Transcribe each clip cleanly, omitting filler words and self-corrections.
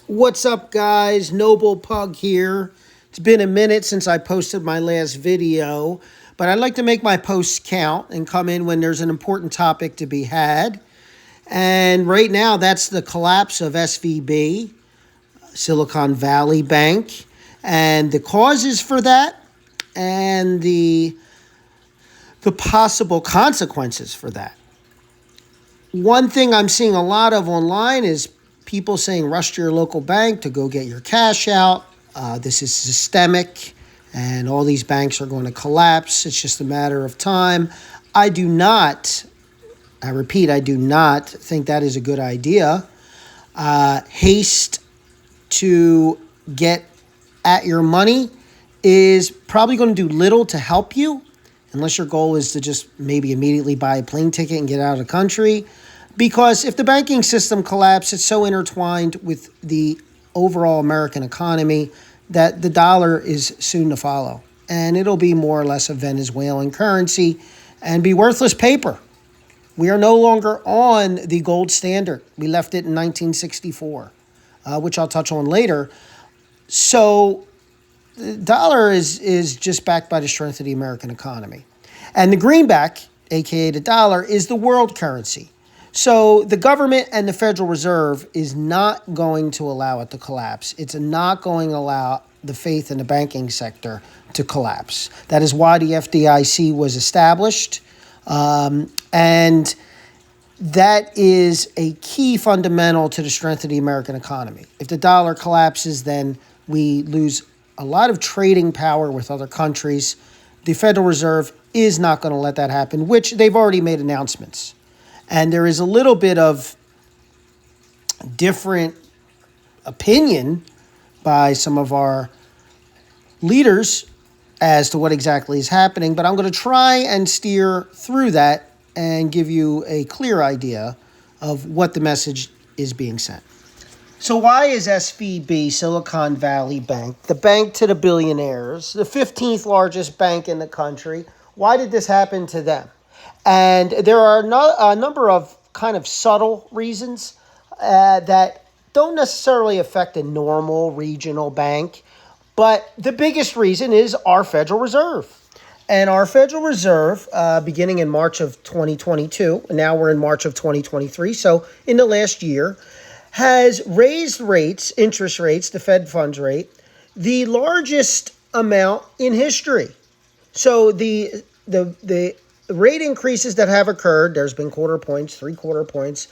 What's up, guys? Noble Pug here. It's been a minute since I posted my last video, but I'd like to make my posts count and come in when there's an important topic to be had. And right now, that's the collapse of SVB, Silicon Valley Bank, and the causes for that and the possible consequences for that. One thing I'm seeing a lot of online is people saying rush to your local bank to go get your cash out. This is systemic and all these banks are going to collapse. It's just a matter of time. I repeat, I do not think that is a good idea. Haste to get at your money is probably going to do little to help you, unless your goal is to just maybe immediately buy a plane ticket and get out of the country. Because if the banking system collapses, it's so intertwined with the overall American economy that the dollar is soon to follow. And it'll be more or less a Venezuelan currency and be worthless paper. We are no longer on the gold standard. We left it in 1964, which I'll touch on later. So the dollar is just backed by the strength of the American economy. And the greenback, aka the dollar, is the world currency. So the government and the Federal Reserve is not going to allow it to collapse. It's not going to allow the faith in the banking sector to collapse. That is why the FDIC was established. And that is a key fundamental to the strength of the American economy. If the dollar collapses, then we lose a lot of trading power with other countries. The Federal Reserve is not going to let that happen, which they've already made announcements. And there is a little bit of different opinion by some of our leaders as to what exactly is happening. But I'm going to try and steer through that and give you a clear idea of what the message is being sent. So why is SVB, Silicon Valley Bank, the bank to the billionaires, the 15th largest bank in the country, why did this happen to them? And there are a number of kind of subtle reasons that don't necessarily affect a normal regional bank. But the biggest reason is our Federal Reserve. And our Federal Reserve, beginning in March of 2022, and now we're in March of 2023, so in the last year, has raised rates, interest rates, the Fed funds rate, the largest amount in history. So the rate increases that have occurred, there's been quarter points, 3/4 points,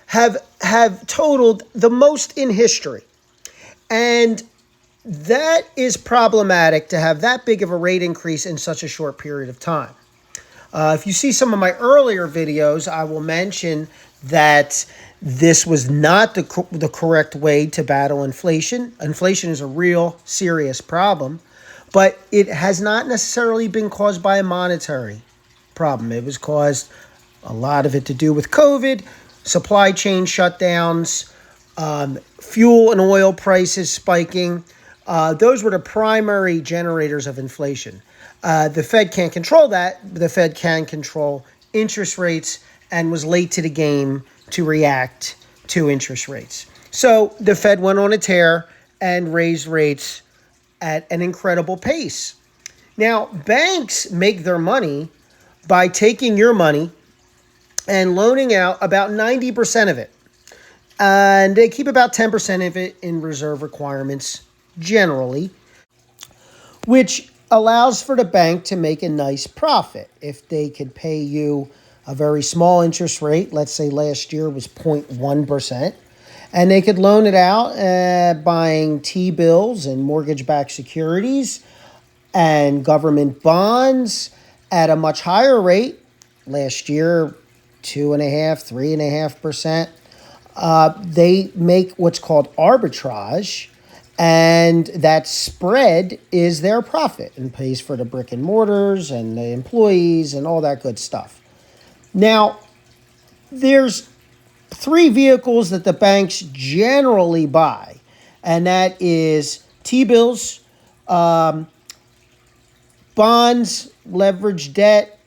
have totaled the most in history. And that is problematic to have that big of a rate increase in such a short period of time. If you see some of my earlier videos, I will mention that this was not the correct way to battle inflation. Inflation is a real serious problem. But it has not necessarily been caused by a monetary problem. It was caused, a lot of it to do with COVID, supply chain shutdowns, fuel and oil prices spiking. Those were the primary generators of inflation. The Fed can't control that. The Fed can control interest rates and was late to the game to react to interest rates. So the Fed went on a tear and raised rates at an incredible pace. Now, banks make their money by taking your money and loaning out about 90% of it. And they keep about 10% of it in reserve requirements generally, which allows for the bank to make a nice profit. If they could pay you a very small interest rate, let's say last year was 0.1%, and they could loan it out buying T-bills and mortgage-backed securities and government bonds at a much higher rate. Last year, 2.5%, 3.5%. They make what's called arbitrage, and that spread is their profit and pays for the brick and mortars and the employees and all that good stuff. Now, there's three vehicles that the banks generally buy, and that is T-bills, bonds, leveraged debt,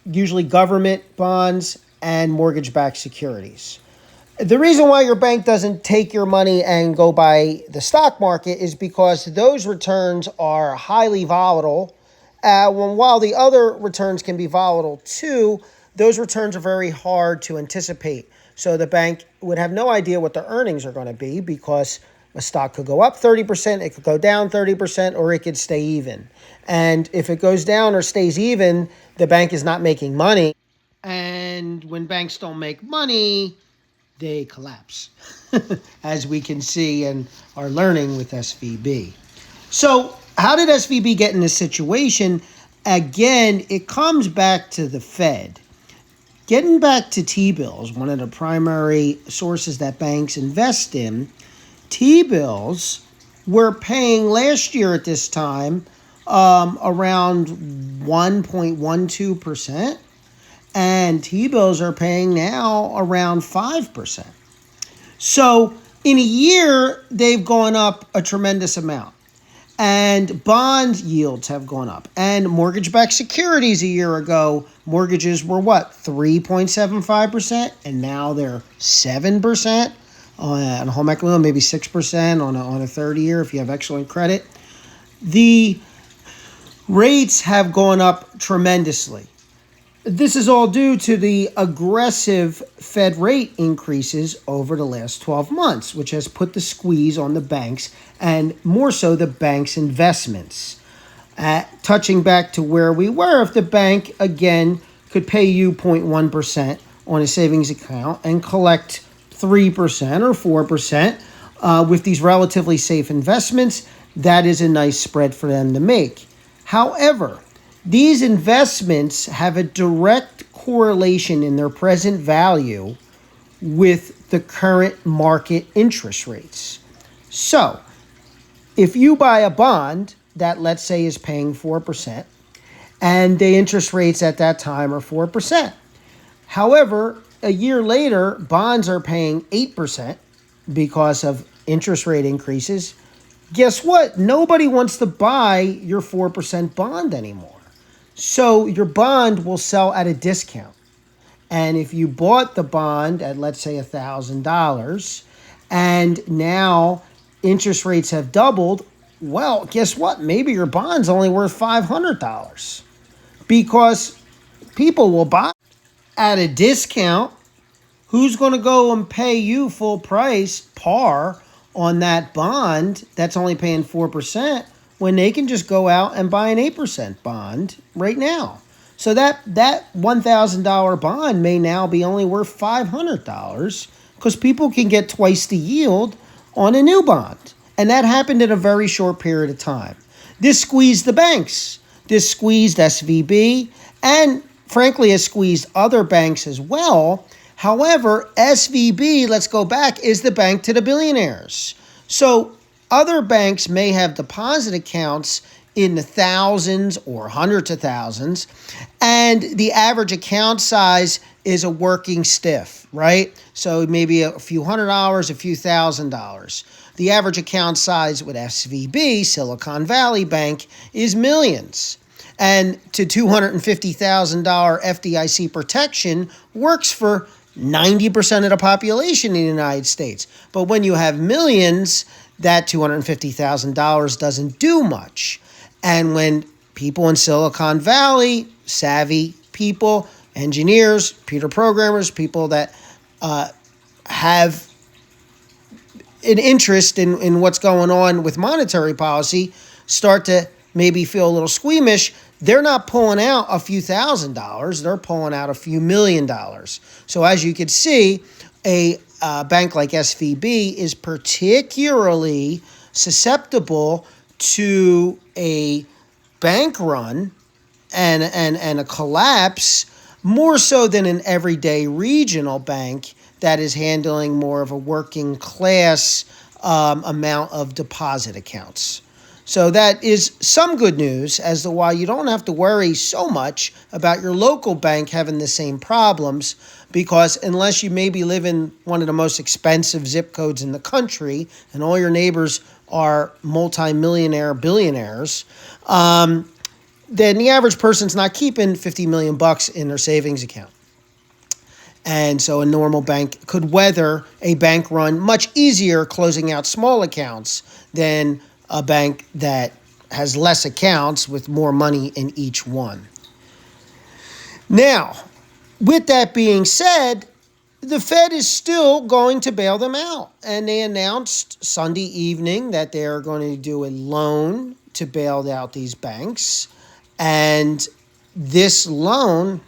usually government bonds, and mortgage-backed securities. The reason why your bank doesn't take your money and go buy the stock market is because those returns are highly volatile. While the other returns can be volatile too, those returns are very hard to anticipate. So the bank would have no idea what the earnings are going to be because a stock could go up 30%, it could go down 30%, or it could stay even. And if it goes down or stays even, the bank is not making money. And when banks don't make money, they collapse, as we can see and are learning with SVB. So how did SVB get in this situation? Again, it comes back to the Fed. Getting back to T-bills, one of the primary sources that banks invest in, T-bills were paying last year at this time around 1.12%. And T-bills are paying now around 5%. So in a year, they've gone up a tremendous amount. And bond yields have gone up. And mortgage-backed securities a year ago, mortgages were what, 3.75%? And now they're 7% on a home equity loan, maybe 6% on a 30-year if you have excellent credit. The rates have gone up tremendously. This is all due to the aggressive Fed rate increases over the last 12 months, which has put the squeeze on the banks and more so the bank's investments. Touching back to where we were, if the bank, again, could pay you 0.1% on a savings account and collect 3% or 4% with these relatively safe investments, that is a nice spread for them to make. However, these investments have a direct correlation in their present value with the current market interest rates. So, if you buy a bond that, let's say, is paying 4%, and the interest rates at that time are 4%. However, a year later, bonds are paying 8% because of interest rate increases. Guess what? Nobody wants to buy your 4% bond anymore. So your bond will sell at a discount. And if you bought the bond at, let's say, $1,000, and now interest rates have doubled, well, guess what? Maybe your bond's only worth $500 because people will buy at a discount. Who's going to go and pay you full price, par, on that bond that's only paying 4%? When they can just go out and buy an 8% bond right now. So that $1,000 bond may now be only worth $500 because people can get twice the yield on a new bond. And that happened in a very short period of time. This squeezed the banks. This squeezed SVB and, frankly, has squeezed other banks as well. However, SVB, let's go back, is the bank to the billionaires. So other banks may have deposit accounts in the thousands or hundreds of thousands, and the average account size is a working stiff, right? So maybe a few $100, a few $1,000. The average account size with SVB, Silicon Valley Bank, is millions. And to $250,000 FDIC protection works for 90% of the population in the United States. But when you have millions, that $250,000 doesn't do much. And when people in Silicon Valley, savvy people, engineers, computer programmers, people that have an interest in what's going on with monetary policy, start to maybe feel a little squeamish, they're not pulling out a few $1,000s, they're pulling out a few $1 million. So as you can see, a bank like SVB is particularly susceptible to a bank run and a collapse more so than an everyday regional bank that is handling more of a working class amount of deposit accounts. So that is some good news as to why you don't have to worry so much about your local bank having the same problems, because unless you maybe live in one of the most expensive zip codes in the country and all your neighbors are multi-millionaire billionaires, then the average person's not keeping $50 million in their savings account. And so a normal bank could weather a bank run much easier closing out small accounts than a bank that has less accounts with more money in each one. Now, with that being said, the Fed is still going to bail them out. And they announced Sunday evening that they are going to do a loan to bail out these banks. And this loan,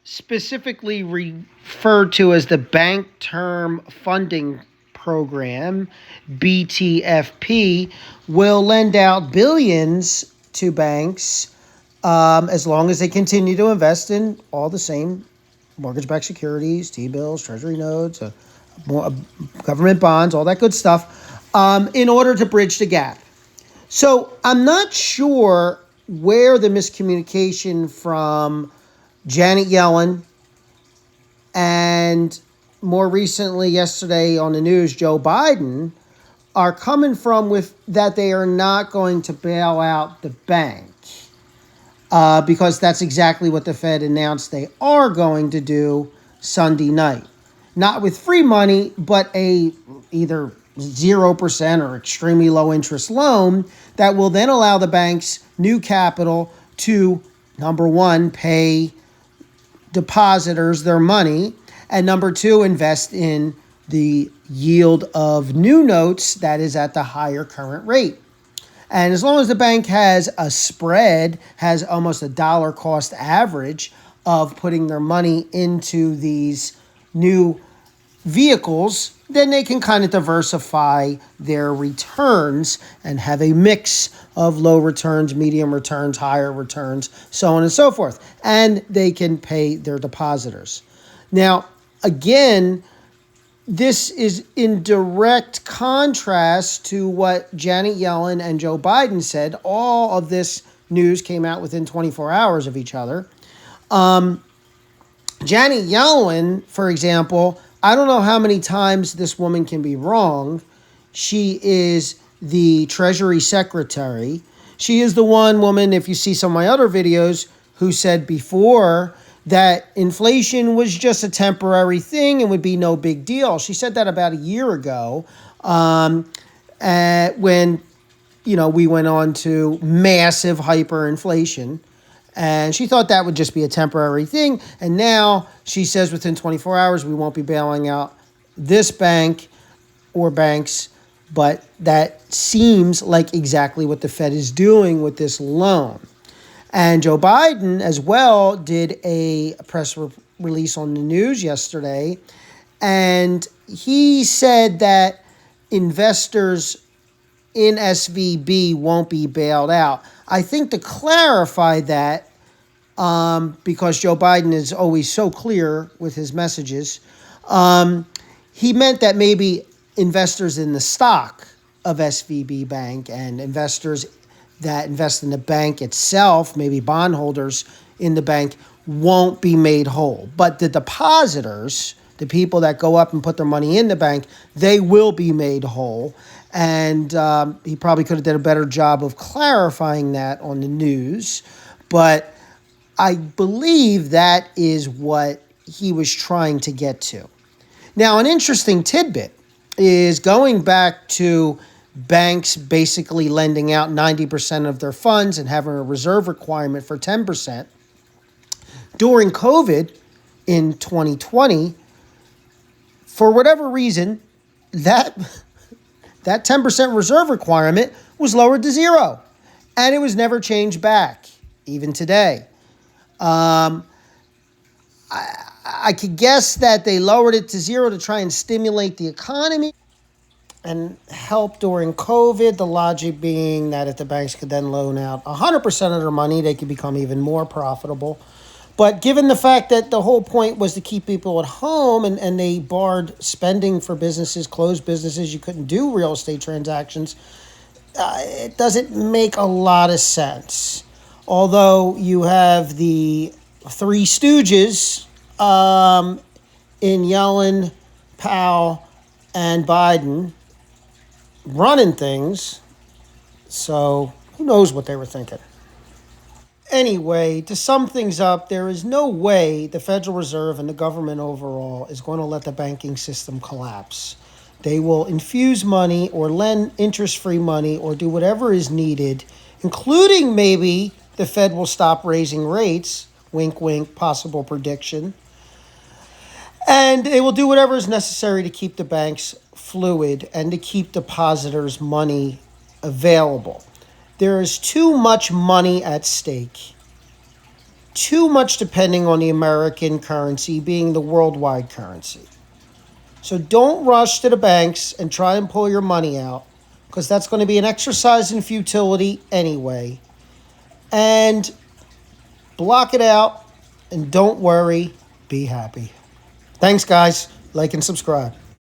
specifically referred to as the Bank Term Funding Program, BTFP, will lend out billions to banks as long as they continue to invest in all the same mortgage-backed securities, T-bills, treasury notes, government bonds, all that good stuff, in order to bridge the gap. So I'm not sure where the miscommunication from Janet Yellen and more recently yesterday on the news, Joe Biden, are coming from with that they are not going to bail out the bank. Because that's exactly what the Fed announced they are going to do Sunday night. Not with free money, but a either 0% or extremely low interest loan that will then allow the banks new capital to, number one, pay depositors their money, and number two, invest in the yield of new notes that is at the higher current rate. And as long as the bank has a spread, has almost a dollar cost average of putting their money into these new vehicles, then they can kind of diversify their returns and have a mix of low returns, medium returns, higher returns, so on and so forth. And they can pay their depositors. Now, again, this is in direct contrast to what Janet Yellen and Joe Biden said. All of this news came out within 24 hours of each other. Janet Yellen, for example, I don't know how many times this woman can be wrong. She is the Treasury Secretary. She is the one woman, if you see some of my other videos, who said before that inflation was just a temporary thing and would be no big deal. She said that about a year ago when, we went on to massive hyperinflation. And she thought that would just be a temporary thing. And now she says within 24 hours, we won't be bailing out this bank or banks. But that seems like exactly what the Fed is doing with this loan. And Joe Biden as well did a press release on the news yesterday. And he said that investors in SVB won't be bailed out. I think to clarify that, because Joe Biden is always so clear with his messages, he meant that maybe investors in the stock of SVB Bank and investors that invest in the bank itself, maybe bondholders in the bank, won't be made whole. But the depositors, the people that go up and put their money in the bank, they will be made whole. And he probably could have done a better job of clarifying that on the news. But I believe that is what he was trying to get to. Now, an interesting tidbit is going back to banks basically lending out 90% of their funds and having a reserve requirement for 10%. During COVID in 2020, for whatever reason, that 10% reserve requirement was lowered to zero. And it was never changed back, even today. I could guess that they lowered it to zero to try and stimulate the economy and help during COVID, the logic being that if the banks could then loan out 100% of their money, they could become even more profitable. But given the fact that the whole point was to keep people at home and they barred spending for businesses, closed businesses, you couldn't do real estate transactions, it doesn't make a lot of sense. Although you have the three stooges in Yellen, Powell, and Biden running things, so who knows what they were thinking. Anyway, to sum things up, there is no way the Federal Reserve and the government overall is going to let the banking system collapse. They will infuse money or lend interest-free money or do whatever is needed, including maybe the Fed will stop raising rates. Wink, wink, possible prediction. And they will do whatever is necessary to keep the banks fluid and to keep depositors' money available. There is too much money at stake. Too much depending on the American currency being the worldwide currency. So don't rush to the banks and try and pull your money out, because that's going to be an exercise in futility anyway. And block it out and don't worry, be happy. Thanks, guys. Like and subscribe.